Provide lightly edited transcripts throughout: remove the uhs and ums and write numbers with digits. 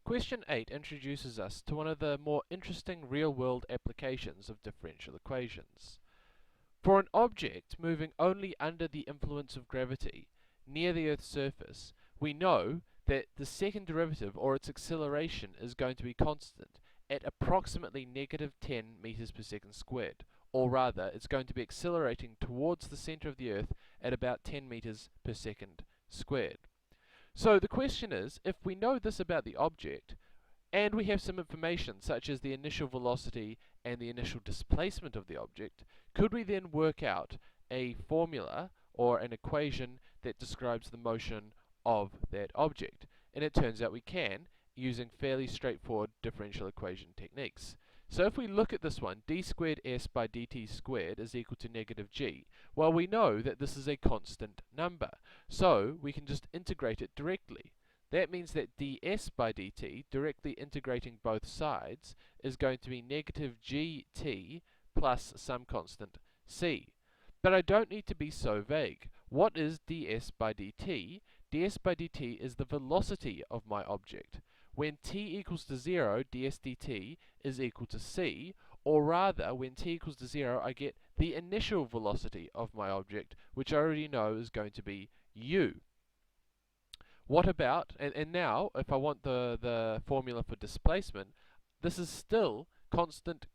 Question 8 introduces us to one of the more interesting real-world applications of differential equations. For an object moving only under the influence of gravity near the Earth's surface, we know that the second derivative, or its acceleration, is going to be constant at approximately negative 10 meters per second squared, or rather, it's going to be accelerating towards the center of the Earth at about 10 meters per second squared. So the question is, if we know this about the object, and we have some information such as the initial velocity and the initial displacement of the object, could we then work out a formula or an equation that describes the motion of that object? And it turns out we can, using fairly straightforward differential equation techniques. So if we look at this one, d squared s by dt squared is equal to negative g. Well, we know that this is a constant number, so we can just integrate it directly. That means that ds by dt, directly integrating both sides, is going to be negative gt plus some constant c. But I don't need to be so vague. What is ds by dt? ds by dt is the velocity of my object. When t equals to 0, ds dt is equal to c, or rather, when t equals to 0, I get the initial velocity of my object, which I already know is going to be u. What about, and now, if I want the formula for displacement, this is still constant,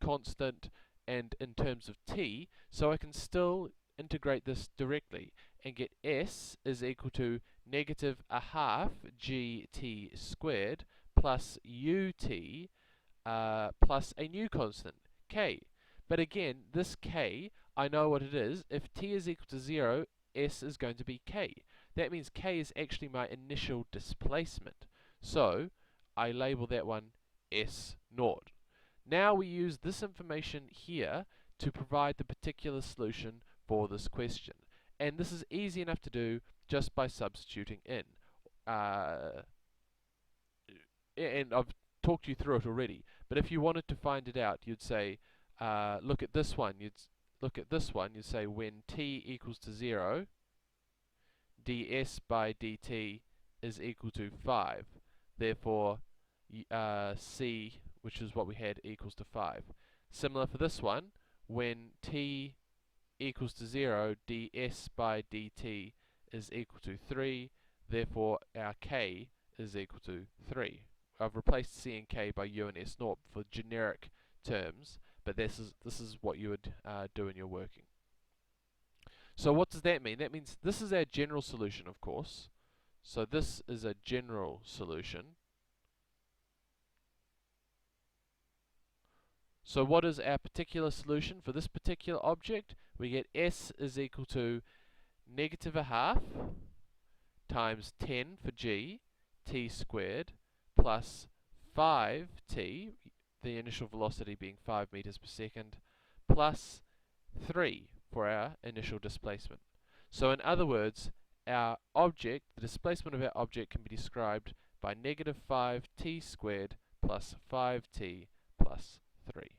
and in terms of t, so I can still integrate this directly and get s is equal to negative a half gt squared plus ut plus a new constant, k. But again, this k, I know what it is. If t is equal to 0, s is going to be k. That means k is actually my initial displacement. So, I label that one s naught. Now we use this information here to provide the particular solution for this question. And this is easy enough to do just by substituting in. And I've talked you through it already, but if you wanted to find it out, you'd say, look at this one, you'd say when t equals to 0, ds by dt is equal to 5. Therefore, c, which is what we had, equals to 5. Similar for this one, when t equals to 0, ds by dt is equal to 3. Therefore, our k is equal to 3. I've replaced c and k by u and s naught for generic terms, but this is what you would do in your working. So what does that mean? That means this is our general solution, of course. So this is a general solution. So what is our particular solution for this particular object? We get s is equal to negative a half times 10 for g, t squared, plus 5t, the initial velocity being 5 meters per second, plus 3 for our initial displacement. So in other words, our object, the displacement of our object, can be described by negative 5t squared plus 5t plus 3.